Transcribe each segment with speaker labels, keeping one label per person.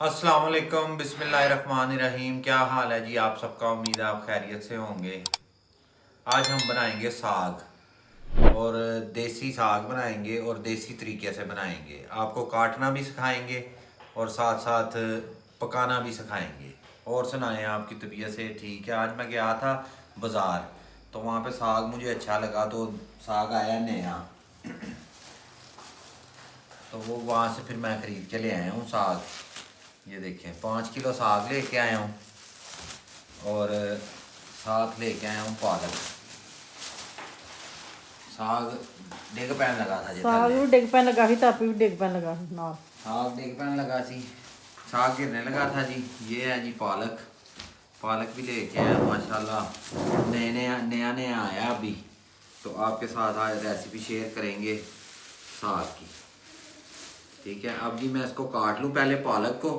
Speaker 1: अस्सलाम वालेकुम बिस्मिल्लाहिर्रहमानिर्रहीम। क्या हाल है जी आप सबका। उम्मीद है आप खैरियत से होंगे। आज हम बनाएंगे साग और देसी साग बनाएंगे और देसी तरीके से बनाएंगे। आपको काटना भी सिखाएंगे और साथ साथ पकाना भी सिखाएंगे। और सुनाएं, आपकी तबीयत से ठीक है। आज मैं गया था बाज़ार, तो वहाँ पे साग मुझे अच्छा लगा, तो साग आया नया, तो वो वहाँ से फिर मैं ख़रीद के ले आया हूँ साग। ये देखें, 5 किलो साग लेके आया हूँ और साथ लेके आया हूँ पालक। साग डिग पैन लगा था जे
Speaker 2: साग
Speaker 1: थल्ले,
Speaker 2: भी डिग पैन लगा सी ते आपे भी डिग पैन लगा सी नाल।
Speaker 1: साग डिग पैन लगा सी, साग गिरने लगा था जी। ये है जी पालक। पालक भी लेके आया माशाल्लाह, नया नया नया नया आया अभी। तो आपके साथ आज रेसिपी शेयर करेंगे साग की। ठीक है, अब जी मैं इसको काट लूँ पहले पालक को,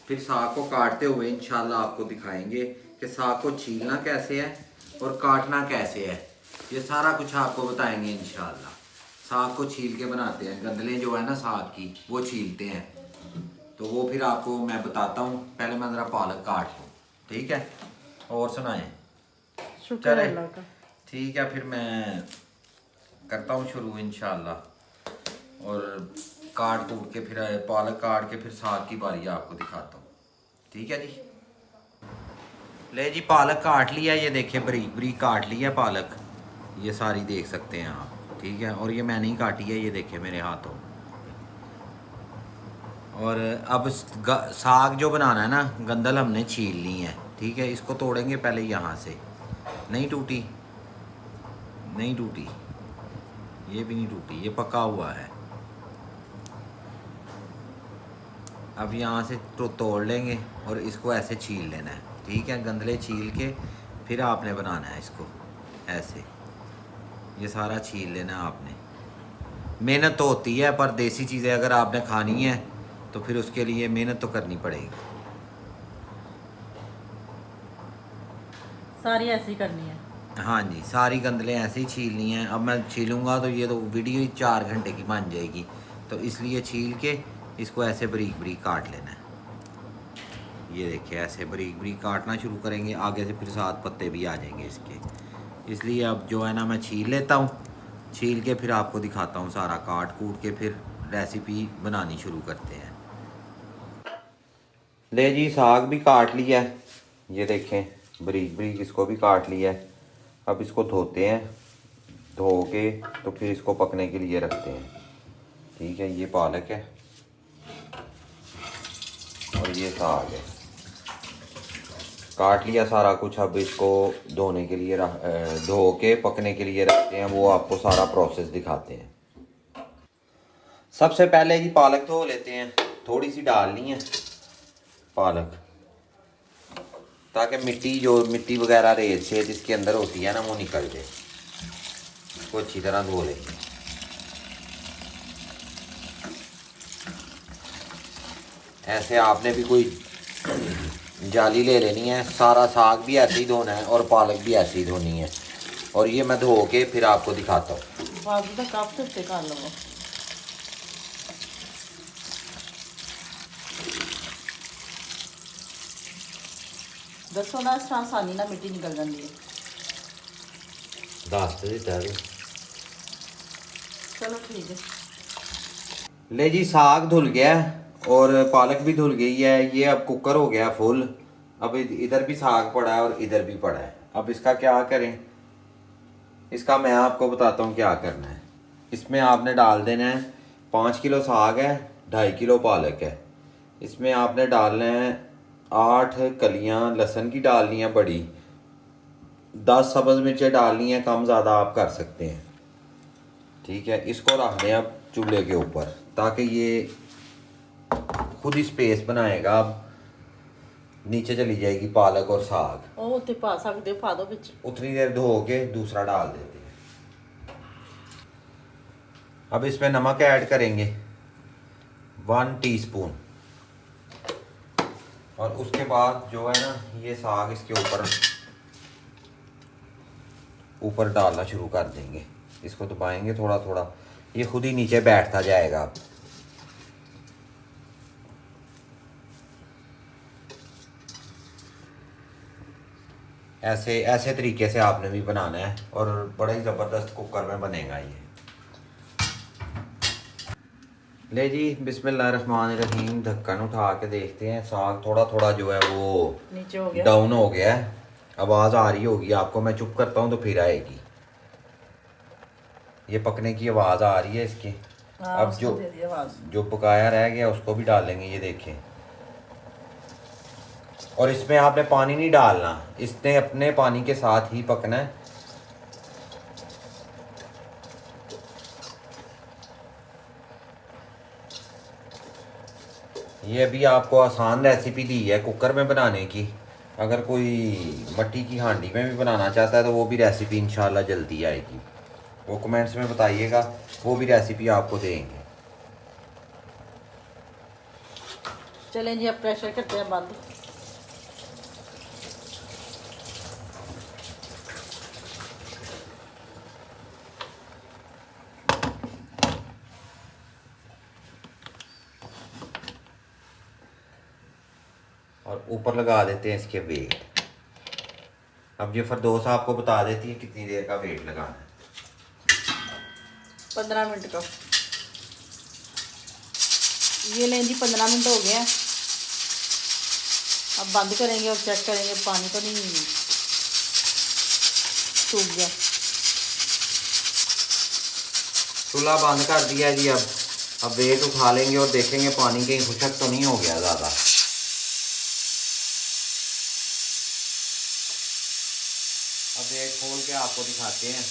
Speaker 1: फिर साग को काटते हुए इंशाल्लाह आपको दिखाएंगे कि साग को छीलना कैसे है और काटना कैसे है। ये सारा कुछ आपको बताएंगे इंशाल्लाह। साग को छील के बनाते हैं, गंदलें जो है ना साग की वो छीलते हैं, तो वो फिर आपको मैं बताता हूँ। पहले मैं ज़रा पालक काट लूँ, ठीक है। और सुनाएं।
Speaker 2: शुक्र
Speaker 1: चले,
Speaker 2: अल्लाह का।
Speaker 1: ठीक है, फिर मैं करता हूँ शुरू इंशाल्लाह। और काट कूट के फिर पालक काट के फिर साग की बारी आपको दिखाता हूँ, ठीक है जी। ले जी, पालक काट लिया, ये देखिए बारीक बारीक काट लिया पालक, ये सारी देख सकते हैं आप, ठीक है। और ये मैंने ही काटी है, ये देखिए मेरे हाथों। और अब साग जो बनाना है ना, गंदल हमने छील ली है, ठीक है। इसको तोड़ेंगे पहले यहाँ से। नहीं टूटी, नहीं टूटी, ये भी नहीं टूटी, ये पका हुआ है। अब यहाँ से तो तोड़ लेंगे और इसको ऐसे छील लेना है, ठीक है। गंदले छील के फिर आपने बनाना है इसको ऐसे, ये सारा छील लेना है आपने। मेहनत तो होती है, पर देसी चीज़ें अगर आपने खानी है तो फिर उसके लिए मेहनत तो करनी पड़ेगी।
Speaker 2: सारी ऐसी करनी है।
Speaker 1: हाँ जी, सारी गंदलें ऐसे ही छीलनी हैं। अब मैं छीलूँगा तो ये तो वीडियो ही 4 घंटे की बन जाएगी, तो इसलिए छील के इसको ऐसे बारीक बारीक काट लेना है। ये देखिए ऐसे बारीक बारीक काटना शुरू करेंगे, आगे से फिर साथ पत्ते भी आ जाएंगे इसके। इसलिए अब जो है ना, मैं छील लेता हूँ, छील के फिर आपको दिखाता हूँ सारा काट कूट के, फिर रेसिपी बनानी शुरू करते हैं। ले जी, साग भी काट लिया है, ये देखें बारीक बारीक इसको भी काट लिया है। अब इसको धोते हैं, धो के तो फिर इसको पकने के लिए रखते हैं, ठीक है। ये पालक है और ये साग है, काट लिया सारा कुछ। अब इसको धोने के लिए धो के पकने के लिए रखते हैं, वो आपको सारा प्रोसेस दिखाते हैं। सबसे पहले जी पालक धो लेते हैं, थोड़ी सी डालनी है पालक, ताकि मिट्टी वगैरह रेत से जिसके अंदर होती है ना वो निकल जाए। इसको अच्छी तरह धो लेंगे। ऐसे आपने भी कोई जाली ले लेनी है, सारा साग भी ऐसे ही धोना है और पालक भी ऐसे ही धोनी है। और ये मैं धो के फिर आपको दिखाता हूँ।
Speaker 2: बाजू का कप से उत्ते कर लवो। दसो ना, इस तरह आसानी ना मिट्टी निकल जाती है।
Speaker 1: दस दिता है।
Speaker 2: चलो ठीक है।
Speaker 1: ले जी, साग धुल गया है और पालक भी धुल गई है। ये अब कुकर हो गया फुल। अब इधर भी साग पड़ा है और इधर भी पड़ा है। अब इसका क्या करें, इसका मैं आपको बताता हूँ क्या करना है। इसमें आपने डाल देना है, 5 किलो साग है, 2.5 किलो पालक है। इसमें आपने डालना है 8 कलियाँ लहसुन की डालनी है बड़ी, 10 सब्ज़ मिर्चें डालनी है, कम ज़्यादा आप कर सकते हैं, ठीक है। इसको रख दें अब चूल्हे के ऊपर, ताकि ये खुद ही स्पेस बनाएगा। अब नीचे चली जाएगी पालक और साग।
Speaker 2: ਉਹ ਉੱਤੇ ਪਾ ਸਕਦੇ ਪਾ ਦੋ ਵਿੱਚ।
Speaker 1: उतनी देर धो के दूसरा डाल देते हैं। अब इसमें नमक ऐड करेंगे 1 टीस्पून, और उसके बाद जो है ना, ये साग इसके ऊपर डालना शुरू कर देंगे। इसको दबाएंगे थोड़ा थोड़ा, ये खुद ही नीचे बैठता जाएगा। ऐसे ऐसे तरीके से आपने भी बनाना है और बड़ा ही ज़बरदस्त कुकर में बनेगा ये। ले जी बिस्मिल्लाहिर्रहमानिर्रहीम, ढक्कन उठा के देखते हैं। साग थोड़ा थोड़ा जो है वो
Speaker 2: नीचे हो गया।
Speaker 1: डाउन हो गया है। आवाज़ आ रही होगी आपको, मैं चुप करता हूँ तो फिर आएगी। ये पकने की आवाज़ आ रही है इसकी।
Speaker 2: हाँ,
Speaker 1: अब
Speaker 2: उसको दे दी आवाज़।
Speaker 1: जो पकाया रह गया उसको भी डालेंगे, ये देखें। और इसमें आपने पानी नहीं डालना, इसने अपने पानी के साथ ही पकना है। ये अभी आपको आसान रेसिपी दी है कुकर में बनाने की। अगर कोई मट्टी की हांडी में भी बनाना चाहता है तो वो भी रेसिपी इंशाल्लाह जल्दी आएगी। वो कमेंट्स में बताइएगा, वो भी रेसिपी आपको देंगे।
Speaker 2: चलें जी, अब प्रेशर करते हैं बंद।
Speaker 1: और ऊपर लगा देते हैं इसके वेट। अब ये फरदौस आपको बता देती है कितनी देर का वेट लगाना है।
Speaker 2: 15 मिनट का। ये लें जी, 15 मिनट हो गए हैं। अब बंद करेंगे और चेक करेंगे पानी तो नहीं सूख गया।
Speaker 1: चूल्हा बंद कर दिया है जी। अब वेट उठा लेंगे और देखेंगे पानी कहीं खुशक तो नहीं हो गया ज़्यादा। अब वेट खोल के आपको दिखाते हैं।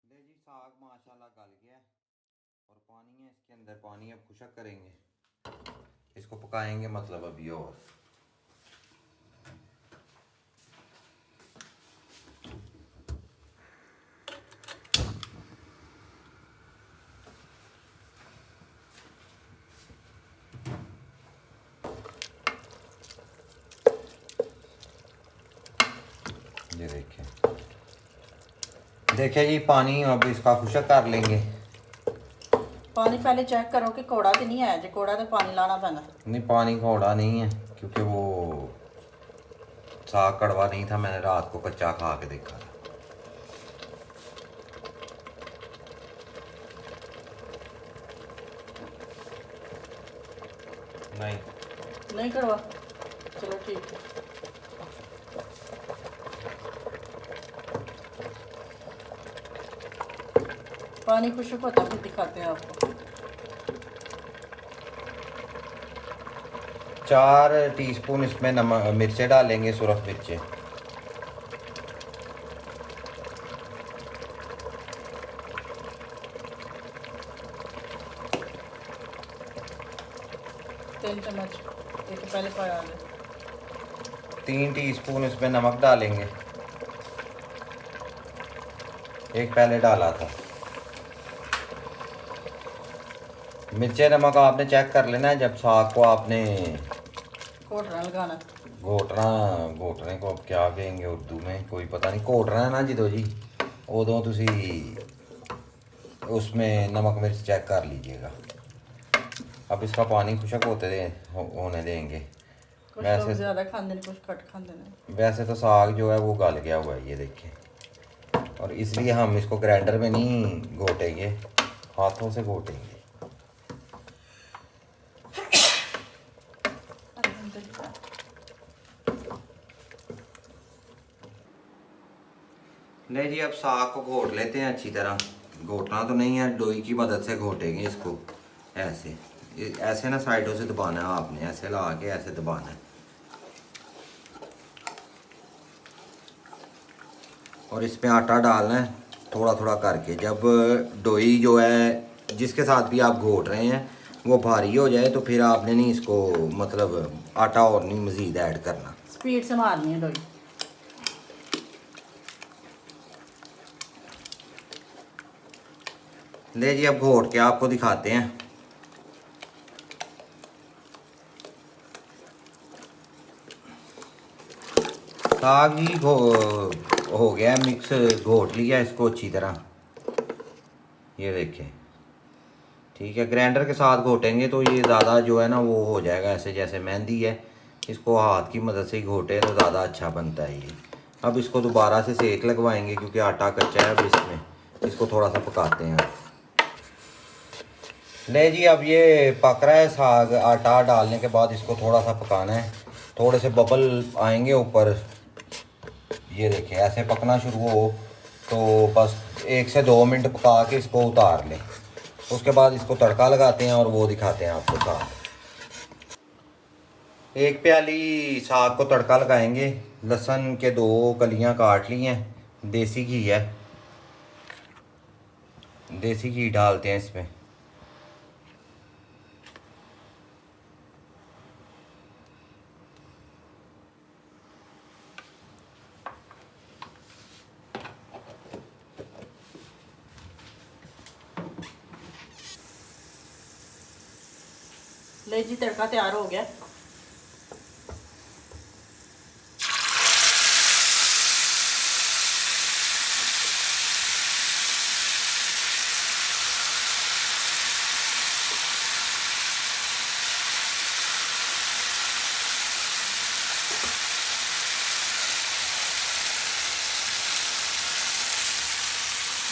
Speaker 1: ले जी, साग माशाल्लाह गल गया और पानी है इसके अंदर। पानी अब खुशक करेंगे, इसको पकाएंगे मतलब अभी। और ये देखिए जी, पानी अब इसका खुशक कर लेंगे।
Speaker 2: पानी पहले चेक करो कि कौड़ा तो नहीं आया। जो कौड़ा तो पानी लाना पैना।
Speaker 1: नहीं, पानी कौड़ा नहीं है क्योंकि वो साग कड़वा नहीं था। मैंने रात को कच्चा खा के देखा था। नहीं
Speaker 2: कड़वा। चलो ठीक है। पानी खुशक होता फिर दिखाते हैं आपको।
Speaker 1: 4 टीस्पून इसमें नमक मिर्चें डालेंगे, सुरख मिर्चें।
Speaker 2: तीन चम्मच, एक पहले पाया
Speaker 1: 3 टीस्पून इसमें नमक डालेंगे। एक पहले डाला था। मिर्चें नमक आपने चेक कर लेना है जब साग को आपने
Speaker 2: घोटना लगाना।
Speaker 1: घोटने को अब क्या कहेंगे उर्दू में, कोई पता नहीं। घोटना है ना जिदो जी, उदों तुसी उसमें नमक मिर्च चेक कर लीजिएगा। अब इसका पानी खुशक होने देंगे।
Speaker 2: कुछ लोग ज़्यादा खाते हैं, कुछ कट खाते हैं।
Speaker 1: वैसे तो साग जो है वो गल गया हुआ है, ये देखिए। और इसलिए हम इसको ग्राइंडर में नहीं घोटेंगे, हाथों से घोटेंगे। नहीं जी, अब साग को घोट लेते हैं अच्छी तरह। घोटना तो नहीं है, डोई की मदद से घोटेंगे इसको। ऐसे ऐसे ना साइडों से दबाना है आपने, ऐसे ला के ऐसे दबाना है। और इसमें आटा डालना है थोड़ा थोड़ा करके। जब डोई जो है जिसके साथ भी आप घोट रहे हैं वो भारी हो जाए तो फिर आपने नहीं इसको मतलब आटा और नहीं मज़ीद ऐड करना।
Speaker 2: स्पीड से मारनी है डोई।
Speaker 1: ले जी, अब घोट के आपको दिखाते हैं। साग ही हो गया मिक्स, घोट लिया इसको अच्छी तरह। ये देखें, ठीक है, ग्राइंडर के साथ घोटेंगे तो ये ज़्यादा जो है ना वो हो जाएगा, ऐसे जैसे मेहंदी है, इसको हाथ की मदद से ही घोटे तो ज़्यादा अच्छा बनता है ये। अब इसको दोबारा से सेक लगवाएंगे क्योंकि आटा कच्चा है। अब इसमें इसको थोड़ा सा पकाते हैं। ले जी, अब ये पक रहा है साग। आटा डालने के बाद इसको थोड़ा सा पकाना है, थोड़े से बबल आएंगे ऊपर, ये देखें ऐसे पकना शुरू हो तो बस 1 से 2 मिनट पका के इसको उतार लें। उसके बाद इसको तड़का लगाते हैं और वो दिखाते हैं आपको साग। 1 प्याली साग को तड़का लगाएंगे। लहसुन के 2 कलियां काट ली हैं, देसी घी है, देसी घी डालते हैं इसमें।
Speaker 2: ले जी, तड़का तैयार हो गया।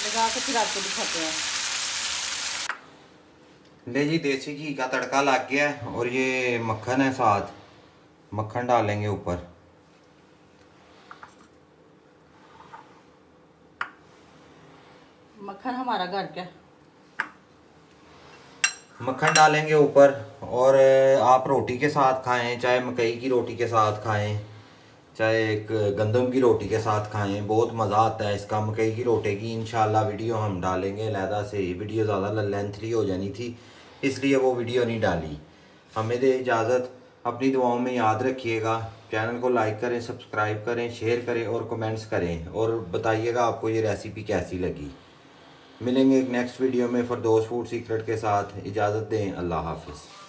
Speaker 2: लगा के फिर आपको दिखाते हैं।
Speaker 1: ले जी, देसी घी का तड़का लग गया है और ये मक्खन है साथ, मक्खन डालेंगे ऊपर।
Speaker 2: मक्खन हमारा घर का।
Speaker 1: मक्खन डालेंगे ऊपर। और आप रोटी के साथ खाएं, चाहे मकई की रोटी के साथ खाएं, चाहे एक गंदम की रोटी के साथ खाएं, बहुत मज़ा आता है इसका। मकई की रोटी की इंशाल्लाह वीडियो हम डालेंगे अलहदा से। वीडियो ज़्यादा लेंथली हो जानी थी इसलिए वो वीडियो नहीं डाली। हमें दे इजाज़त, अपनी दुआओं में याद रखिएगा। चैनल को लाइक करें, सब्सक्राइब करें, शेयर करें और कमेंट्स करें और बताइएगा आपको ये रेसिपी कैसी लगी। मिलेंगे एक नेक्स्ट वीडियो में फरदौस फूड सीक्रेट के साथ। इजाज़त दें, अल्लाह हाफिज़।